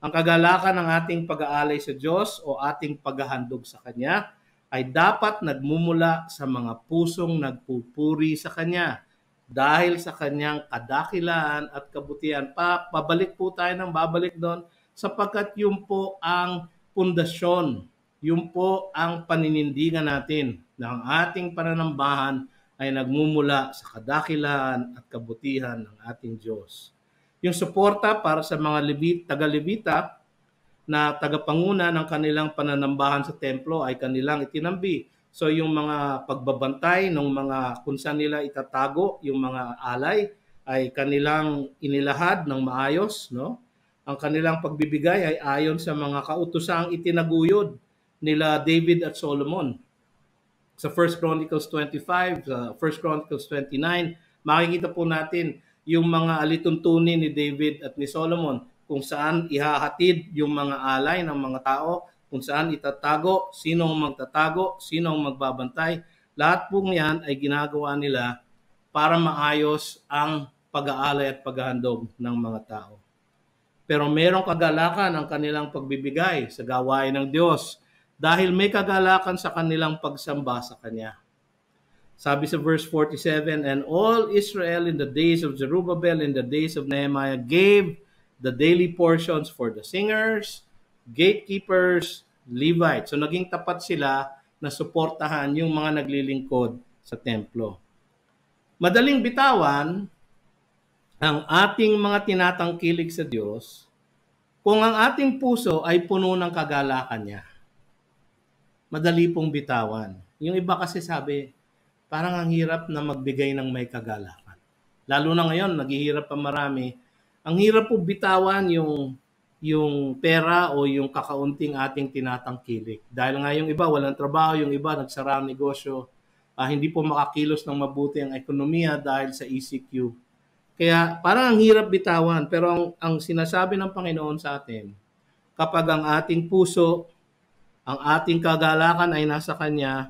Ang kagalakan ng ating pag-aalay sa Diyos o ating paghahandog sa Kanya ay dapat nagmumula sa mga pusong nagpupuri sa Kanya dahil sa Kanyang kadakilaan at kabutihan. Pabalik po tayo ng babalik doon sapagkat yun po ang pundasyon, yun po ang paninindigan natin ng ating pananambahan ay nagmumula sa kadakilaan at kabutihan ng ating Diyos. Yung suporta para sa mga taga-Levita na tagapanguna ng kanilang pananambahan sa templo ay kanilang itinambi. So yung mga pagbabantay ng mga kung saan nila itatago yung mga alay ay kanilang inilahad ng maayos, no? Ang kanilang pagbibigay ay ayon sa mga kautusang itinaguyod nila David at Solomon. Sa 1 Chronicles 25, sa 1 Chronicles 29, makikita po natin yung mga alituntunin ni David at ni Solomon kung saan ihahatid yung mga alay ng mga tao, kung saan itatago, sino ang magtatago, sino ang magbabantay. Lahat po yan ay ginagawa nila para maayos ang pag-aalay at paghahandog ng mga tao. Pero merong kagalakan ang kanilang pagbibigay sa gawain ng Diyos dahil may kagalakan sa kanilang pagsamba sa Kanya. Sabi sa verse 47, and all Israel in the days of Zerubbabel, in the days of Nehemiah, gave the daily portions for the singers, gatekeepers, Levites. So naging tapat sila na suportahan yung mga naglilingkod sa templo. Madaling bitawan ang ating mga tinatangkilik sa Diyos kung ang ating puso ay puno ng kagalakan niya. Madali pong bitawan. Yung iba kasi sabi, parang ang hirap na magbigay ng may kagalakan. Lalo na ngayon, naghihirap pa marami. Ang hirap po bitawan yung pera o yung kakaunting ating tinatangkilik. Dahil nga yung iba walang trabaho, yung iba nagsara ang negosyo, hindi po makakilos ng mabuti ang ekonomiya dahil sa ECQ. Kaya parang ang hirap bitawan. Pero ang sinasabi ng Panginoon sa atin, kapag ang ating puso, ang ating kagalakan ay nasa Kanya,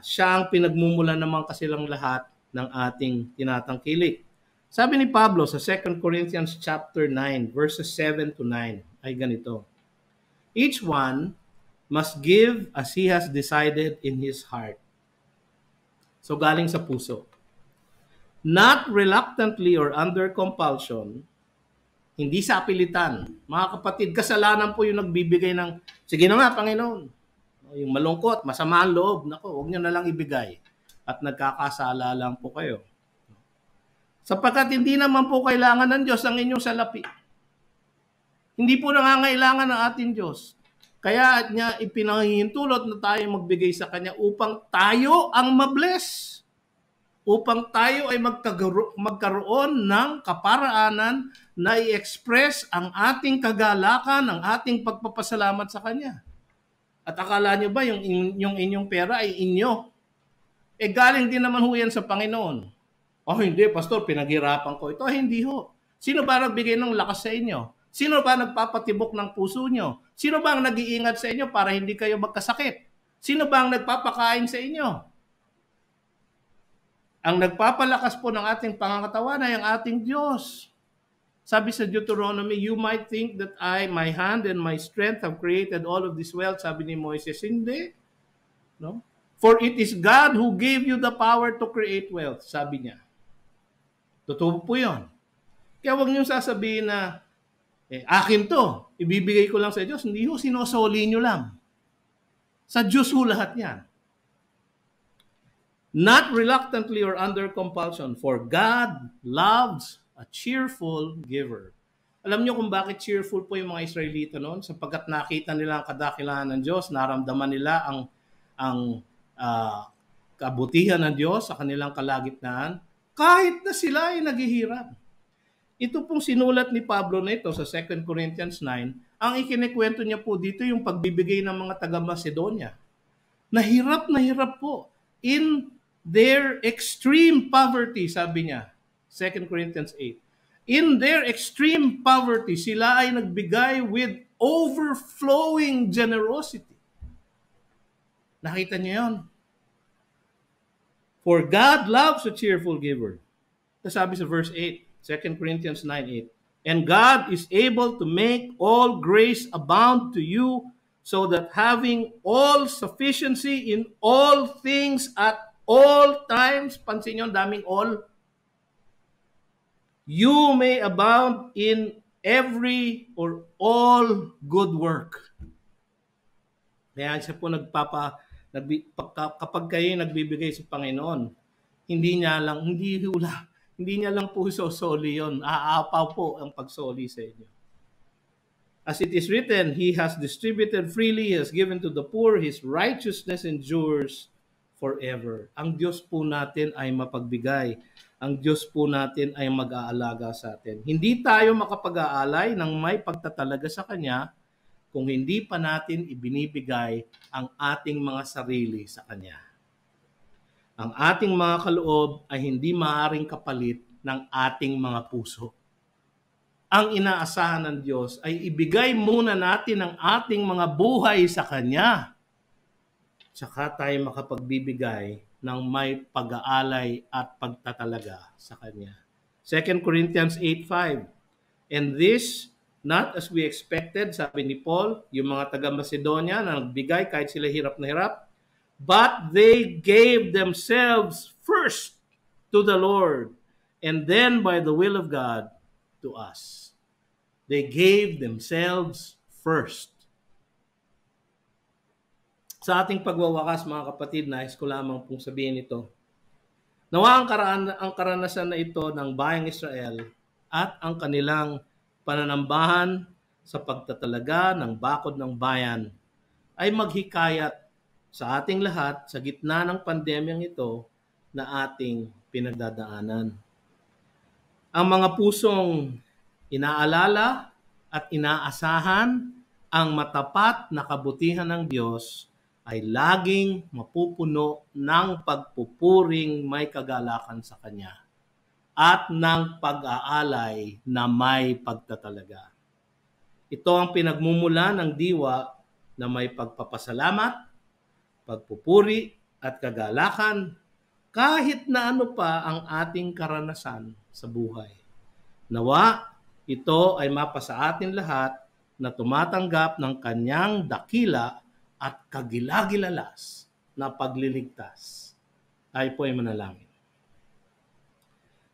siya ang pinagmumulan naman kasi lang lahat ng ating tinatangkilik. Sabi ni Pablo sa 2 Corinthians chapter 9, verses 7 to 9, ay ganito. Each one must give as he has decided in his heart. So galing sa puso. Not reluctantly or under compulsion, hindi sa pilitan. Mga kapatid, kasalanan po yung nagbibigay ng, sige na nga, Panginoon. Yung malungkot, masama ang loob, nako, huwag nyo na lang ibigay. At nagkakasala lang po kayo. Sapagkat hindi naman po kailangan ng Diyos ang inyong salapi. Hindi po nangangailangan ng ating Diyos. Kaya niya ipinahihintulot na tayo magbigay sa Kanya upang tayo ang mabless. Upang tayo ay magkaroon ng kaparaanan na i-express ang ating kagalakan, ang ating pagpapasalamat sa Kanya. At akala nyo ba yung inyong pera ay inyo? Galing din naman ho yan sa Panginoon. Hindi, Pastor, pinaghirapan ko ito. Hindi ho. Sino ba nagbigay ng lakas sa inyo? Sino ba nagpapatibok ng puso nyo? Sino ba ang nag-iingat sa inyo para hindi kayo magkasakit? Sino ba ang nagpapakain sa inyo? Ang nagpapalakas po ng ating pangangatawan ay ang ating Diyos. Sabi sa Deuteronomy, you might think that my hand and my strength have created all of this wealth. Sabi ni Moises, hindi. No? For it is God who gave you the power to create wealth. Sabi niya. Totoo po yun. Kaya huwag niyong sasabihin na, akin to, ibibigay ko lang sa Diyos. Hindi ho, sinosoli niyo lang. Sa Diyos ho lahat yan. not reluctantly or under compulsion, for God loves a cheerful giver. Alam niyo kung bakit cheerful po yung mga Israelita noon? Sapagkat nakita nila ang kadakilaan ng Diyos, naramdaman nila ang ah, kabutihan ng Diyos sa kanilang kalagitnaan, kahit na sila ay naghihirap. Ito pong sinulat ni Pablo na ito sa 2 Corinthians 9, ang ikinikwento niya po dito yung pagbibigay ng mga taga-Macedonia. Na hirap po. In their extreme poverty, sabi niya, 2 Corinthians 8. In their extreme poverty, sila ay nagbigay with overflowing generosity. Nakita niyo yun? For God loves a cheerful giver. Sabi sa verse 8, 2 Corinthians 9:8. And God is able to make all grace abound to you, so that having all sufficiency in all things at all times, pansin nyo, daming all, you may abound in every or all good work. Kaya siya po kapag kayo nagbibigay sa Panginoon, hindi niya lang po sosoli yun. Aapaw po ang pagsoli sa inyo. As it is written, He has distributed freely, He has given to the poor, His righteousness endures forever. Ang Diyos po natin ay mapagbigay. Ang Diyos po natin ay mag-aalaga sa atin. Hindi tayo makapag-aalay ng may pagtatalaga sa Kanya kung hindi pa natin ibinibigay ang ating mga sarili sa Kanya. Ang ating mga kaloob ay hindi maaaring kapalit ng ating mga puso. Ang inaasahan ng Diyos ay ibigay muna natin ang ating mga buhay sa Kanya. Tsaka tayo makapagbibigay ng may pag-aalay at pagtatalaga sa Kanya. 2 Corinthians 8:5. And this, not as we expected, sabi ni Paul, yung mga taga-Macedonia na nagbigay kahit sila hirap na hirap, but they gave themselves first to the Lord, and then by the will of God to us. They gave themselves first. Sa ating pagwawakas, mga kapatid, nais ko lamang pong sabihin ito. Nawa ang karanasan na ito ng bayang Israel at ang kanilang pananambahan sa pagtatalaga ng bakod ng bayan ay maghikayat sa ating lahat sa gitna ng pandemyang ito na ating pinagdadaanan. Ang mga pusong inaalala at inaasahan ang matapat na kabutihan ng Diyos ay laging mapupuno ng pagpupuring may kagalakan sa Kanya at ng pag-aalay na may pagtatalaga. Ito ang pinagmumula ng diwa na may pagpapasalamat, pagpupuri at kagalakan kahit na ano pa ang ating karanasan sa buhay. Nawa, ito ay mapasa atin lahat na tumatanggap ng Kanyang dakila at kagilagilalas na pagliligtas. Tayo po ay manalangin.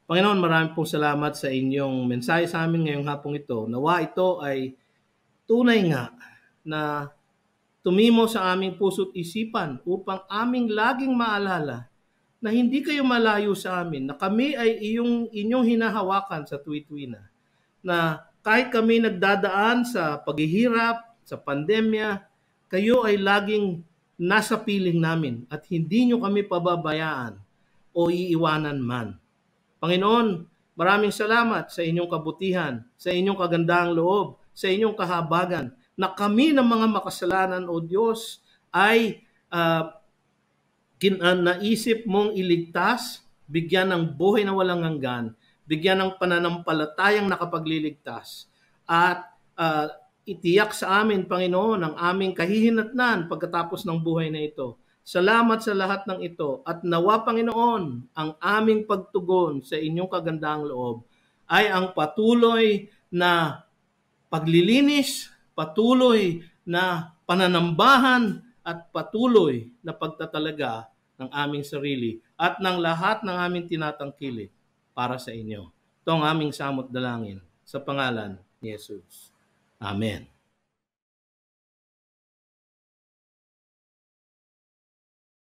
Panginoon, maraming pong salamat sa inyong mensahe sa amin ngayong hapong ito. Nawa ito ay tunay nga na tumimo sa aming puso't isipan upang aming laging maalala na hindi kayo malayo sa amin, na kami ay inyong hinahawakan sa tuwi-tuwi na kahit kami nagdadaan sa paghihirap, sa pandemya, kayo ay laging nasa piling namin at hindi nyo kami pababayaan o iiwanan man. Panginoon, maraming salamat sa inyong kabutihan, sa inyong kagandahang loob, sa inyong kahabagan, na kami ng mga makasalanan, O Diyos, ay naisip mong iligtas, bigyan ng buhay na walang hanggan, bigyan ng pananampalatayang nakapagliligtas, at itiyak sa amin, Panginoon, ang aming kahihinatnan pagkatapos ng buhay na ito. Salamat sa lahat ng ito at nawa, Panginoon, ang aming pagtugon sa inyong kagandahang loob ay ang patuloy na paglilinis, patuloy na pananambahan at patuloy na pagtatalaga ng aming sarili at ng lahat ng aming tinatangkilik para sa inyo. Ito ang aming samot dalangin sa pangalan ni Jesus. Amen.